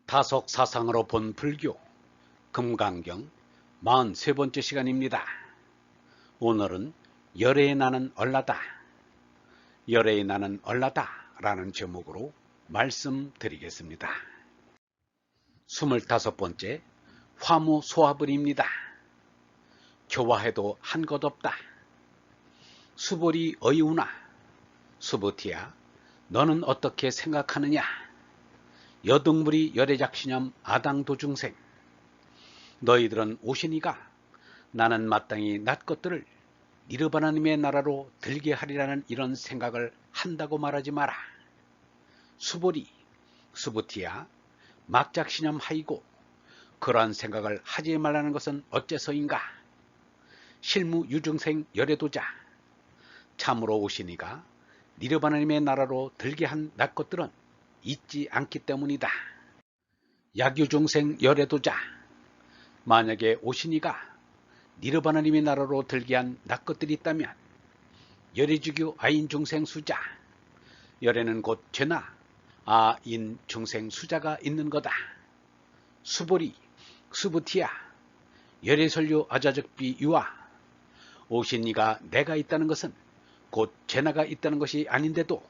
다속 사상으로 본 불교 금강경 43번째 시간입니다. 오늘은 열애의 나는 얼라다, 열애의 나는 얼라다 라는 제목으로 말씀드리겠습니다. 25번째 화무소화불입니다. 교화해도 한 것 없다. 수보리 어이우나, 수부티야 너는 어떻게 생각하느냐. 여등물이 열애작신염 아당도중생, 너희들은 오시니가 나는 마땅히 낫 것들을 니르바나님의 나라로 들게 하리라는 이런 생각을 한다고 말하지 마라. 수보리, 수부티야 막작신염 하이고 그러한 생각을 하지 말라는 것은 어째서인가. 실무 유중생 열애도자, 참으로 오시니가 니르바나님의 나라로 들게 한 낫 것들은 있지 않기 때문이다. 약유중생 열애도자, 만약에 오시니가 니르바나님의 나라로 들게 한 낫 것들이 있다면 열애주교 아인중생 수자, 열애는 곧 죄나 아인중생 수자가 있는 거다. 수보리, 수부티야 열애설교 아자적비 유아, 오시니가 내가 있다는 것은 곧 죄나가 있다는 것이 아닌데도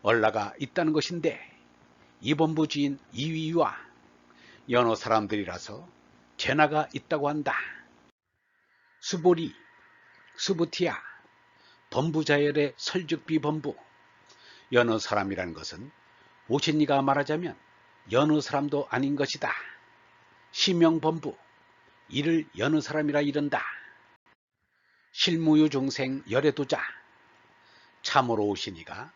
얼라가 있다는 것인데 이본부 주인 이위유와 여러 사람들이라서 죄나가 있다고 한다. 수보리, 수부티야 범부자열의 설즉비 범부, 여느 사람이라는 것은 오신이가 말하자면 여느 사람도 아닌 것이다. 시명범부, 이를 여느 사람이라 이른다. 실무유중생 열애도자, 참으로 오시니가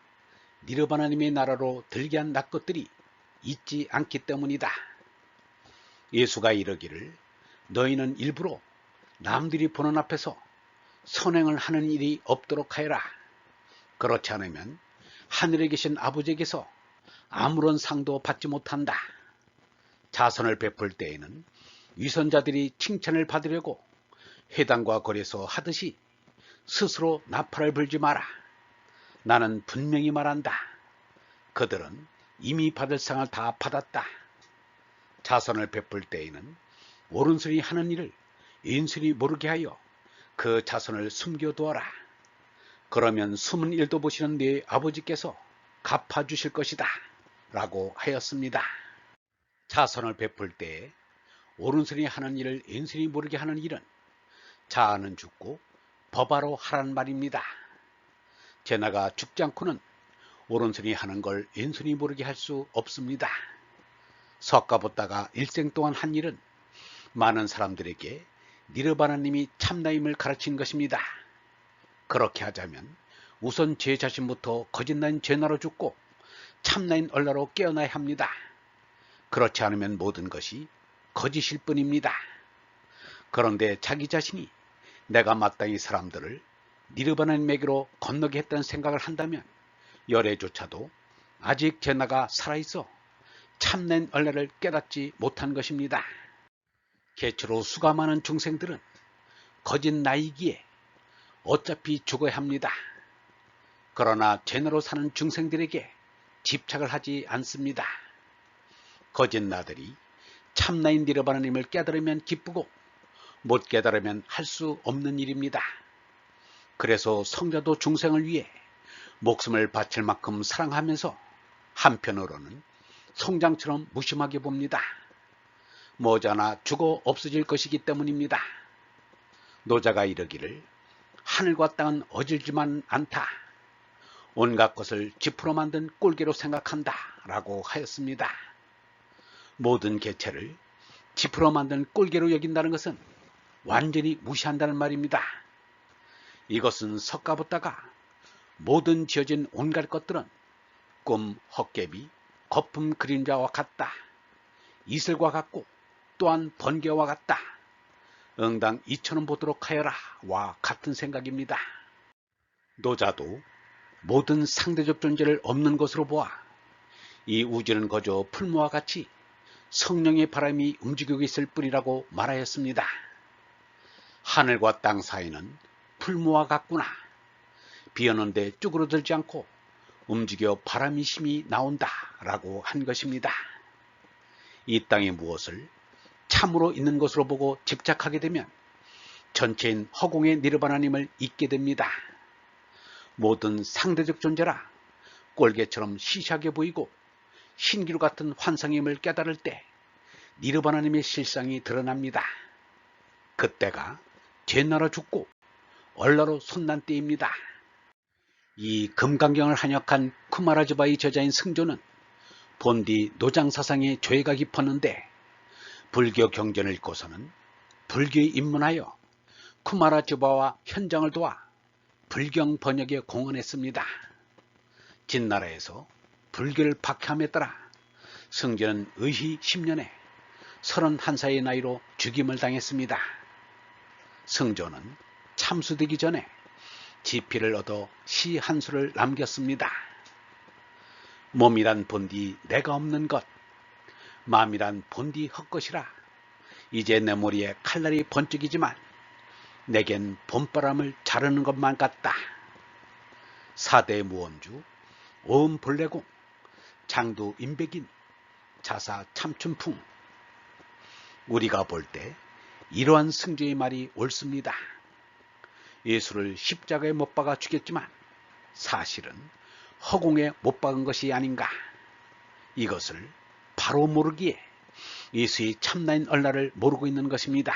니르바나님의 나라로 들게 한 낫 것들이 있지 않기 때문이다. 예수가 이르기를 너희는 일부러 남들이 보는 앞에서 선행을 하는 일이 없도록 하여라. 그렇지 않으면 하늘에 계신 아버지에게서 아무런 상도 받지 못한다. 자선을 베풀 때에는 위선자들이 칭찬을 받으려고 회당과 거리에서 하듯이 스스로 나팔을 불지 마라. 나는 분명히 말한다. 그들은 이미 받을 상을 다 받았다. 자선을 베풀 때에는 오른손이 하는 일을 왼손이 모르게 하여 그 자선을 숨겨두어라. 그러면 숨은 일도 보시는 네 아버지께서 갚아주실 것이다 라고 하였습니다. 자선을 베풀 때에 오른손이 하는 일을 왼손이 모르게 하는 일은 자아는 죽고 법하로 하란 말입니다. 죄나가 죽지 않고는 오른손이 하는 걸 왼손이 모르게 할 수 없습니다. 석가보다가 일생 동안 한 일은 많은 사람들에게 니르바나님이 참나임을 가르친 것입니다. 그렇게 하자면 우선 제 자신부터 거짓나인 죄나로 죽고 참나인 얼라로 깨어나야 합니다. 그렇지 않으면 모든 것이 거짓일 뿐입니다. 그런데 자기 자신이 내가 마땅히 사람들을 니르바나님에게로 건너게 했다는 생각을 한다면 열애조차도 아직 죄나가 살아있어 참된 얼라를 깨닫지 못한 것입니다. 개체로 수가 많은 중생들은 거짓 나이기에 어차피 죽어야 합니다. 그러나 죄나로 사는 중생들에게 집착을 하지 않습니다. 거짓 나들이 참나인 니르바나님을 깨달으면 기쁘고 못 깨달으면 할 수 없는 일입니다. 그래서 성자도 중생을 위해 목숨을 바칠 만큼 사랑하면서 한편으로는 성장처럼 무심하게 봅니다. 머지않아 죽어 없어질 것이기 때문입니다. 노자가 이르기를 하늘과 땅은 어질지만 않다. 온갖 것을 지푸로 만든 꼴개로 생각한다 라고 하였습니다. 모든 개체를 지푸로 만든 꼴개로 여긴다는 것은 완전히 무시한다는 말입니다. 이것은 석가부다가 모든 지어진 온갖 것들은 꿈, 헛개비, 거품 그림자와 같다. 이슬과 같고 또한 번개와 같다. 응당 이처럼 보도록 하여라 와 같은 생각입니다. 노자도 모든 상대적 존재를 없는 것으로 보아 이 우주는 거저 풀무와 같이 성령의 바람이 움직이고 있을 뿐이라고 말하였습니다. 하늘과 땅 사이는 풀무와 같구나. 비 오는데 쭈그러들지 않고 움직여 바람이 심히 나온다 라고 한 것입니다. 이 땅의 무엇을 참으로 있는 것으로 보고 집착하게 되면 전체인 허공의 니르바나님을 잊게 됩니다. 모든 상대적 존재라 꼴개처럼 시시하게 보이고 신기루 같은 환상임을 깨달을 때 니르바나님의 실상이 드러납니다. 그때가 죄나라 죽고 얼라로 손난 때입니다. 이 금강경을 한역한 쿠마라즈바의 저자인 승조는 본디 노장사상의 죄가 깊었는데 불교 경전을 읽고서는 불교에 입문하여 쿠마라즈바와 현장을 도와 불경 번역에 공헌했습니다. 진나라에서 불교를 박해함에 따라 승조는 의희 10년에 31살의 나이로 죽임을 당했습니다. 승조는 참수되기 전에 지피를 얻어 시 한 수를 남겼습니다. 몸이란 본디 내가 없는 것, 마음이란 본디 헛것이라. 이제 내 머리에 칼날이 번쩍이지만 내겐 봄바람을 자르는 것만 같다. 사대 무원주, 오음 본래공, 장두 임백인, 자사 참춘풍. 우리가 볼 때 이러한 승조의 말이 옳습니다. 예수를 십자가에 못 박아 죽였지만 사실은 허공에 못 박은 것이 아닌가. 이것을 바로 모르기에 예수의 참나인 얼라를 모르고 있는 것입니다.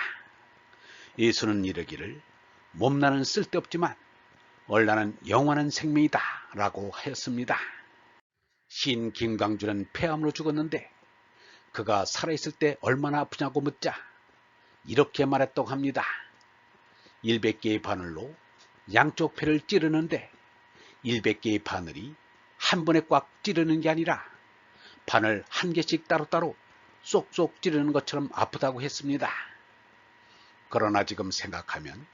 예수는 이르기를 몸나는 쓸데없지만 얼라는 영원한 생명이다 라고 하였습니다. 시인 김광주는 폐암으로 죽었는데 그가 살아있을 때 얼마나 아프냐고 묻자 이렇게 말했다고 합니다. 100개의 바늘로 양쪽 폐를 찌르는데 100개의 바늘이 한 번에 꽉 찌르는 게 아니라 바늘 한 개씩 따로따로 쏙쏙 찌르는 것처럼 아프다고 했습니다. 그러나 지금 생각하면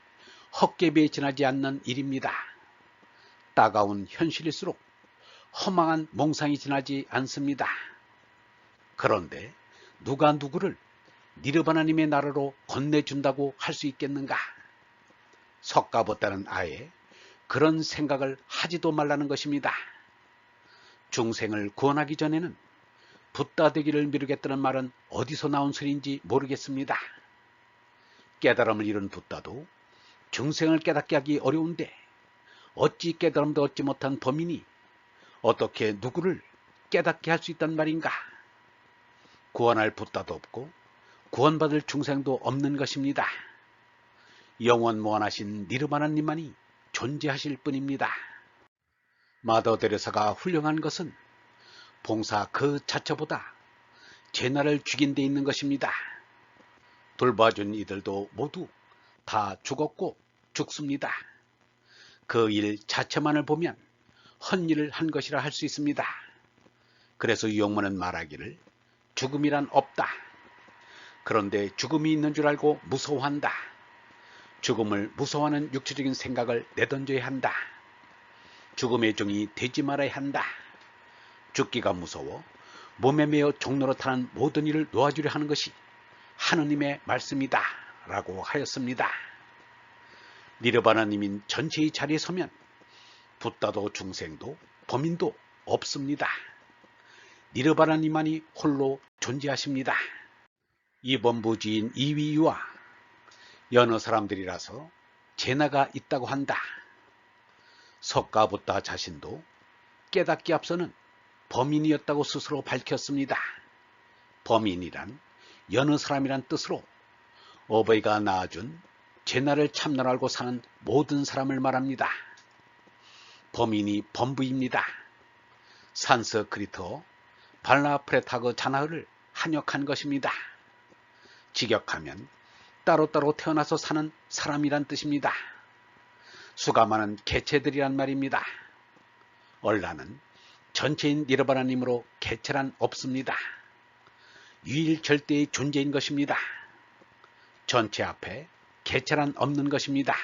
헛개비에 지나지 않는 일입니다. 따가운 현실일수록 허망한 몽상이 지나지 않습니다. 그런데 누가 누구를 니르바나님의 나라로 건네준다고 할 수 있겠는가? 석가보다는 아예 그런 생각을 하지도 말라는 것입니다. 중생을 구원하기 전에는 붓다 되기를 미루겠다는 말은 어디서 나온 소리인지 모르겠습니다. 깨달음을 이룬 붓다도 중생을 깨닫게 하기 어려운데 어찌 깨달음도 얻지 못한 범인이 어떻게 누구를 깨닫게 할 수 있단 말인가? 구원할 붓다도 없고 구원받을 중생도 없는 것입니다. 영원무한하신 니르바나님만이 존재하실 뿐입니다. 마더 데레사가 훌륭한 것은 봉사 그 자체보다 제나를 죽인 데 있는 것입니다. 돌봐준 이들도 모두 다 죽었고 죽습니다. 그 일 자체만을 보면 헛일을 한 것이라 할 수 있습니다. 그래서 유영문은 말하기를 죽음이란 없다. 그런데 죽음이 있는 줄 알고 무서워한다. 죽음을 무서워하는 육체적인 생각을 내던져야 한다. 죽음의 종이 되지 말아야 한다. 죽기가 무서워 몸에 매어 종로로 타는 모든 일을 놓아주려 하는 것이 하느님의 말씀이다 라고 하였습니다. 니르바나님인 전체의 자리에 서면 붓다도 중생도 범인도 없습니다. 니르바나님만이 홀로 존재하십니다. 이번 부지인 이위유와 여느 사람들이라서 제나가 있다고 한다. 석가붓다 자신도 깨닫기 앞서는 범인이었다고 스스로 밝혔습니다. 범인이란 여느 사람이란 뜻으로 어버이가 낳아준 제나를 참나로 알고 사는 모든 사람을 말합니다. 범인이 범부입니다. 산스크리트어 발라프레타그 자나흐를 한역한 것입니다. 직역하면 따로따로 태어나서 사는 사람이란 뜻입니다. 수가 많은 개체들이란 말입니다. 얼라는 전체인 니르바나님으로 개체란 없습니다. 유일절대의 존재인 것입니다. 전체 앞에 개체란 없는 것입니다.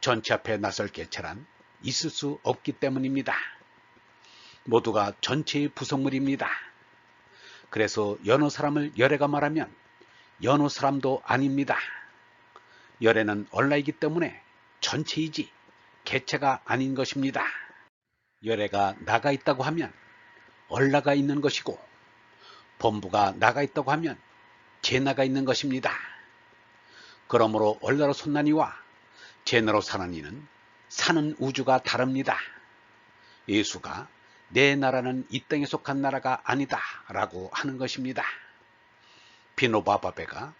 전체 앞에 나설 개체란 있을 수 없기 때문입니다. 모두가 전체의 구성물입니다. 그래서 여느 사람을 열애가 말하면 여느 사람도 아닙니다. 열애는 얼라이기 때문에 전체이지 개체가 아닌 것입니다. 열애가 나가 있다고 하면 얼라가 있는 것이고 범부가 나가 있다고 하면 제나가 있는 것입니다. 그러므로 얼나로 손난이와 제나로 사는 이는 사는 우주가 다릅니다. 예수가 내 나라는 이 땅에 속한 나라가 아니다 라고 하는 것입니다. 비노바바베가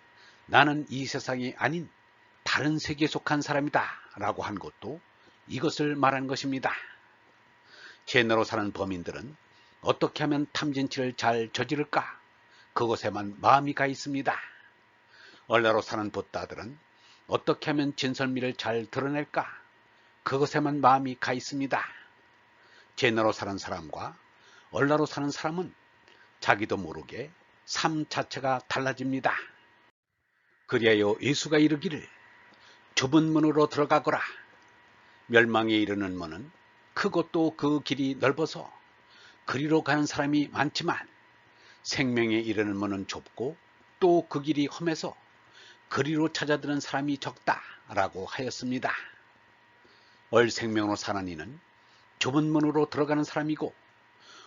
나는 이 세상이 아닌 다른 세계에 속한 사람이다 라고 한 것도 이것을 말한 것입니다. 제나로 사는 범인들은 어떻게 하면 탐진치를 잘 저지를까? 그것에만 마음이 가 있습니다. 얼나로 사는 붓다들은 어떻게 하면 진설미를 잘 드러낼까? 그것에만 마음이 가 있습니다. 제나로 사는 사람과 얼나로 사는 사람은 자기도 모르게 삶 자체가 달라집니다. 그리하여 예수가 이르기를 좁은 문으로 들어가거라. 멸망에 이르는 문은 크고 또 그 길이 넓어서 그리로 가는 사람이 많지만 생명에 이르는 문은 좁고 또 그 길이 험해서 그리로 찾아드는 사람이 적다 라고 하였습니다. 얼생명으로 사는 이는 좁은 문으로 들어가는 사람이고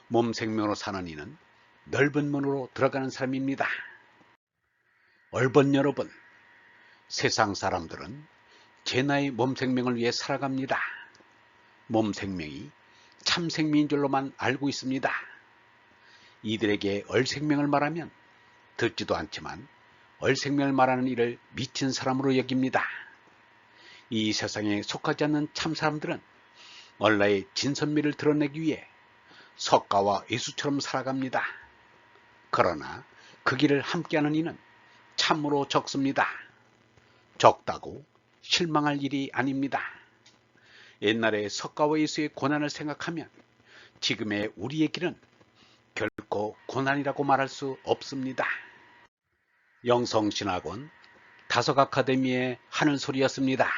몸 생명으로 사는 이는 넓은 문으로 들어가는 사람입니다. 얼번 여러분, 세상 사람들은 제나의 몸 생명을 위해 살아갑니다. 몸 생명이 참 생명인 줄로만 알고 있습니다. 이들에게 얼생명을 말하면 듣지도 않지만 얼생명을 말하는 이를 미친 사람으로 여깁니다. 이 세상에 속하지 않는 참 사람들은 얼라의 진선미를 드러내기 위해 석가와 예수처럼 살아갑니다. 그러나 그 길을 함께하는 이는 참으로 적습니다. 적다고 실망할 일이 아닙니다. 옛날에 석가와 예수의 고난을 생각하면 지금의 우리의 길은 결코 고난이라고 말할 수 없습니다. 영성신학원 다석아카데미의 하늘소리였습니다.